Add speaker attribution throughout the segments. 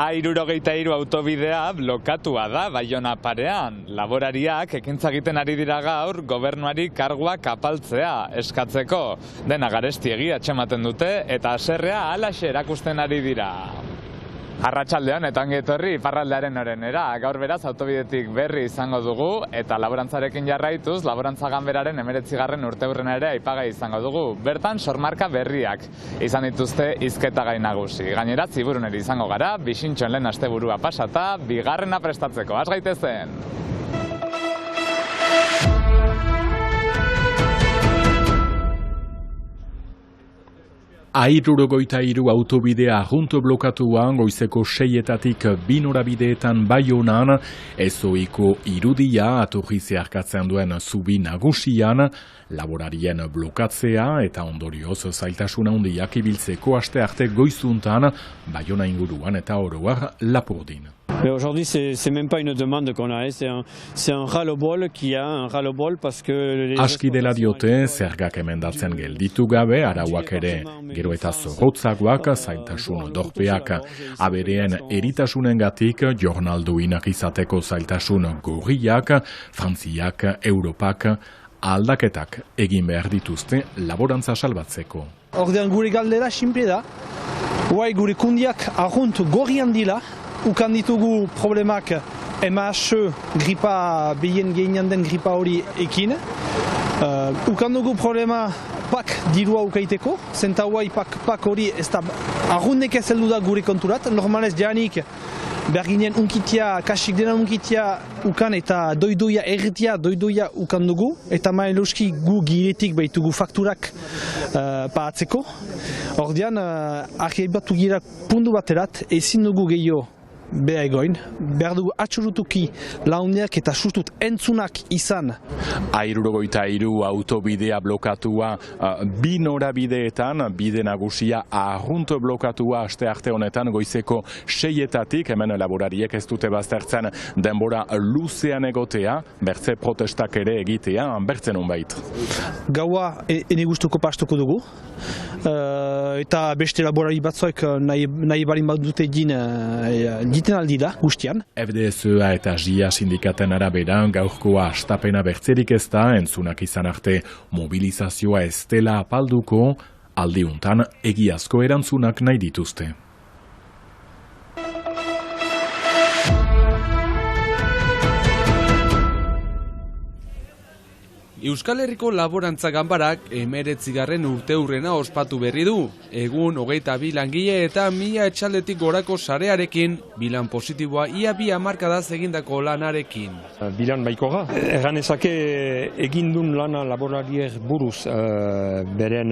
Speaker 1: A63 autobidea blokatua da Baiona parean. Laborariak ekintza egiten ari dira gaur gobernuari karguak apaltzea eskatzeko. Dena garestiegi atxematen dute eta haserrea halaxe erakusten ari dira. Arratsaldean eta ongi etorri iparraldearen orenera. Gaur beraz autobidetik berri izango dugu eta laborantzarekin jarraituz laborantza ganberaren 19. urteurrena ere aipagai izango dugu. Bertan sormarka berriak izan dituzte hizketagai nagusi. Gainera ziburuneri izango gara, Bixintxoen lehen asteburua pasata, bigarrena prestatzeko. Has gaitezen!
Speaker 2: A63 autobidea junto blokatuan goizeko 6-etatik 2 norabideetan Baionan, ezoiko irudia aturri zeharkatzen duen zubi nagusian, laborarien blokatzea eta ondorioz zailtasuna handiak ibiltzeko astearte goizuntan Baiona inguruan eta oroar Lapurdin.
Speaker 3: Mais aujourd'hui, c'est même pas une demande qu'on a, c'est un ras-le-bol qui a un ras-le-bol parce que...
Speaker 2: Aski dela diote, zergak emendatzen gelditu gabe, arauak ere gero eta zorrotzagoak, zailtasun dorpeak, abereen eritasunengatik, jornalduinak izateko zailtasun gorriak, Frantziak, Europak, aldaketak egin behar dituzte laborantza salbatzeko.
Speaker 4: Ordean gure galdera simple da, guai gure kundiak arrunt gorrian dila, ukan ditugu problemak MHE gripa, behien gehienan den gripa hori ekin. Ukan dugu problema pak dirua ukaiteko, zenta guai pak hori ez da arrundek ez heldu da gure konturat. Normalez janik behar ginen unkitia, kasik dena unkitia ukan eta doidoia erretia doidoia ukan dugu. Eta maeloski gu giretik behitugu fakturak paatzeko. Ordean, argiaibatu gira pundu baterat, ezin dugu gehiago beha egoin, behar dugu atxurutuki laundeak eta sustut entzunak izan.
Speaker 2: A63 autobidea blokatua 2 norabideetan, bide nagusia arrunt blokatua astearte honetan goizeko 6-etatik, hemen laborariek ez dute baztertzen denbora luzean egotea, bertze protestak ere egitea, bertzen unbait.
Speaker 4: Gaua ene gustuko pastuko dugu, eta beste laborari batzuek nahi balin bat dute diten aldi da, guztian.
Speaker 2: FDSA eta JIA sindikaten arabera gaurkoa astapena bertzerik ez da, entzunak izan arte mobilizazioa ez dela apalduko, aldiuntan egiazko erantzunak nahi dituzte.
Speaker 5: Euskal Herriko Laborantza Ganbarak 19. urteurrena ospatu berri du. Egun 22 langile eta 1000 etxaldetik gorako sarearekin, bilan positiboa ia 2 hamarkadaz egindako lanarekin.
Speaker 6: Bilan baikora. Erran ezake egindun lana laborariek buruz beren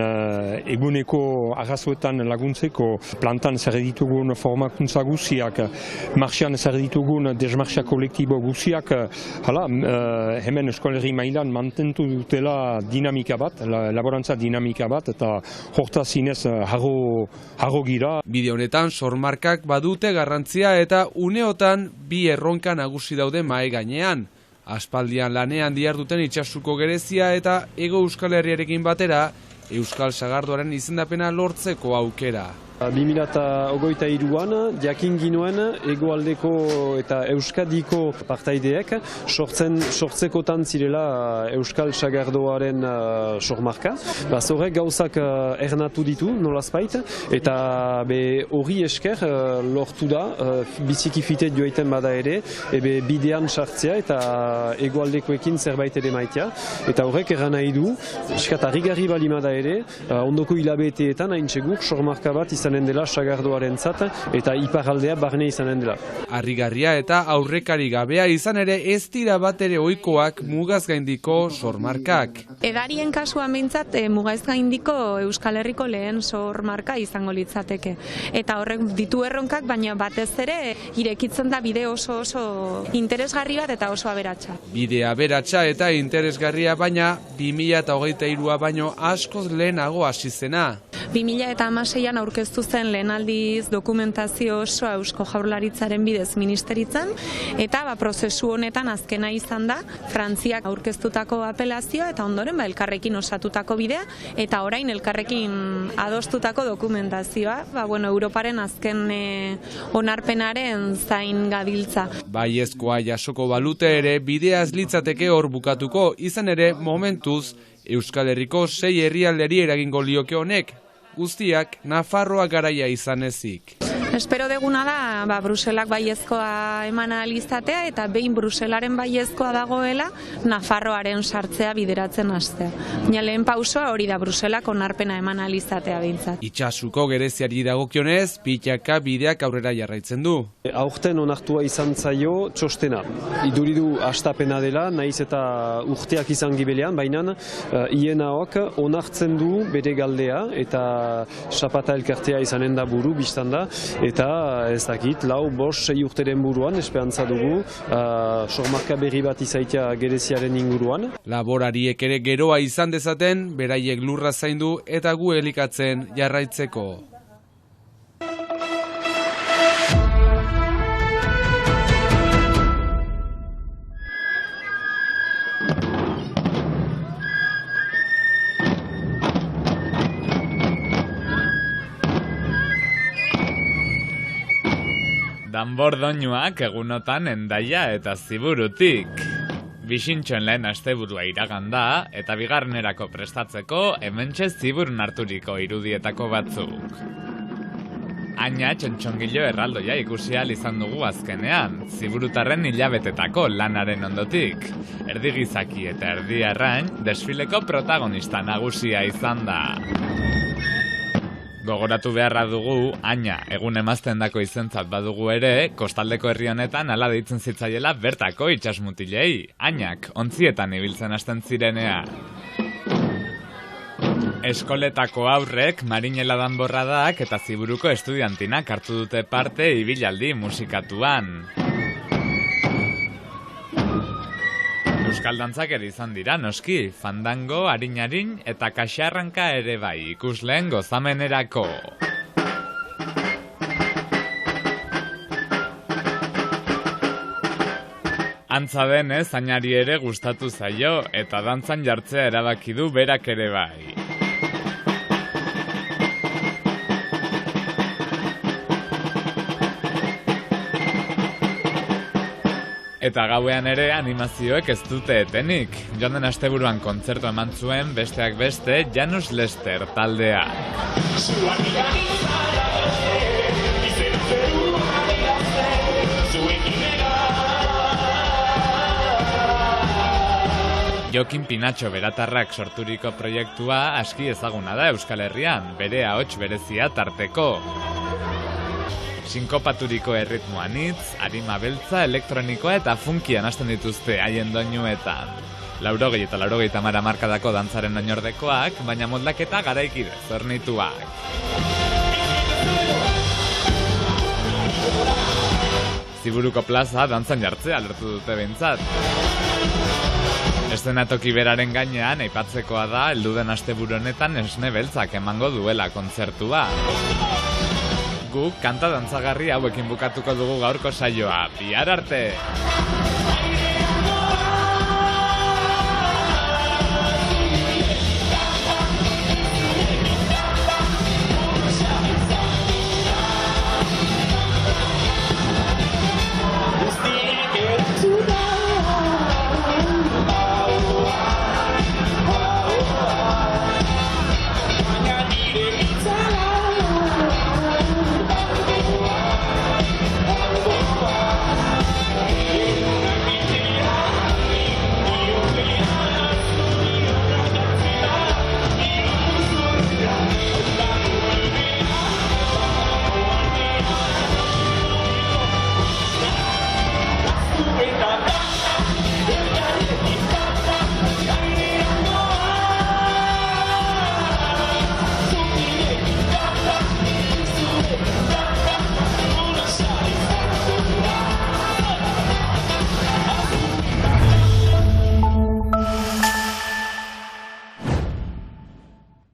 Speaker 6: eguneko arrazoetan laguntzeko plantan zer ditugun formakuntza guziak, marxian zer ditugun desmarxia kolektibo guziak, hemen Euskal Herri mailan mantentu dutela dinamika bat, laborantza dinamika bat, eta hortaz zinez harro gira.
Speaker 5: Bide honetan sormarkak badute garrantzia eta uneotan 2 erronka nagusi daude mahai gainean. Aspaldian lanean diharduten itsasuko gerezia eta Hego Euskal Herriarekin batera Euskal Sagardoaren izendapena lortzeko aukera.
Speaker 3: 2023an jakin ginuen hegoaldeko eta euskadiko partaideek sortzekotan zirela Euskal Sagardoaren sormarka. Horrek gauzak ernatu ditu nolazbait eta hori esker lortu da biziki fite joaiten bada ere bidean sartzea eta hegoaldekoekin zerbait ere maitea. Eta horrek erran nahi du, eskat harrigarri balimada ere, ondoko hilabeteetan hain txegur sormarka bat izanen dela Sagardoaren zat eta iparaldea barne izanen dela.
Speaker 5: Harrigarria eta aurrekari gabea izan ere ez dira bat ere ohikoak mugaz gaindiko sormarkak.
Speaker 7: Edarien kasuan behintzat mugaz gaindiko Euskal Herriko lehen sormarka izango litzateke. Eta horrek ditu erronkak, baina batez ere irekitzen da bide oso interesgarri bat eta oso aberatsa.
Speaker 5: Bide aberatsa eta interesgarria, baina 2023a baino askoz lehenago hasi zena.
Speaker 7: 2016an aurkeztu zen lehen aldiz dokumentazio osoa Eusko Jaurlaritzaren bidez ministeritzan, eta prozesu honetan azkena izan da Frantziak aurkeztutako apelazioa eta ondoren elkarrekin osatutako bidea eta orain elkarrekin adostutako dokumentazioa, Europaren azken onarpenaren zain gabiltza.
Speaker 5: Baiezkoa jasoko balute ere bidea ez litzateke hor bukatuko, izan ere momentuz Euskal Herriko 6 herrialderi eragingo lioke honek, guztiak Nafarroa garaia izan ezik.
Speaker 7: Espero deguna da Bruselak baiezkoa eman ahal izatea eta behin Bruselaren baiezkoa dagoela Nafarroaren sartzea bideratzen hastea. Baina lehen pausoa hori da Bruselak onarpena eman ahal izatea behintzat.
Speaker 5: Itxasuko gereziari dagokionez, pitaka bideak aurrera jarraitzen du.
Speaker 3: Aurten onartua izan zaio txostena. Iduridu hastapena dela, naiz eta urteak izan gibelean, baina IENAok onartzen du bere galdea eta Zapata elkartea izanen da buru biztan da. Eta ez dakit, 4-6 urteren buruan, esperantza dugu, sormarka berri bat izaitea gereziaren inguruan.
Speaker 5: Laborariek ere geroa izan dezaten, beraiek lurra zaindu eta gu elikatzen jarraitzeko.
Speaker 1: Danbor doinuak egunotan Hendaia eta Ziburutik. Bixintxoen lehen asteburua iragan da, eta bigarrenerako prestatzeko hementxe Ziburun harturiko irudietako batzuk. Aina txontxongilo erraldoia ikusi ahal izan dugu azkenean, Ziburutarren hilabetetako lanaren ondotik. Erdi gizaki eta erdi arrain, desfileko protagonista nagusia izan da. Gogoratu beharra dugu, Aina egun emaztendako izentzat badugu ere, kostaldeko herri honetan hala deitzen zitzaiela bertako itsasmutilei. Ainak ontzietan ibiltzen hasten zirenea. Eskoletako aurrek Marinela Danborradak eta Ziburuko estudiantinak hartu dute parte ibilaldi musikatuan. Euskal dantzak ere izan dira, noski, fandango, arin-arin eta kaxarranka ere bai, ikusleen gozamenerako. Antza denez, Ainari ere gustatu zaio, eta dantzan jartzea erabaki du berak ere bai. Eta gauean ere animazioek ez dute etenik. Joan den asteburuan kontzertu eman zuen besteak beste Janus Lester taldea. Jokin Pinatxo beratarrak sorturiko proiektua aski ezaguna da Euskal Herrian, bere ahots berezia tarteko. Sinkopaturiko erritmo anitz, arima beltza, elektronikoa eta funkian hasten dituzte haien doinuetan. 80 eta 90 markadako dantzaren oinordekoak, baina moldaketa garaikide zornituak. Ziburuko plaza dantzan jartzea alertu dute behintzat. Eszenatoki beraren gainean aipatzekoa da helduden asteburu honetan esne beltzak emango duela kontzertua. Guk kanta dantzagarri hauekin bukatuko dugu gaurko saioa. Bihar arte!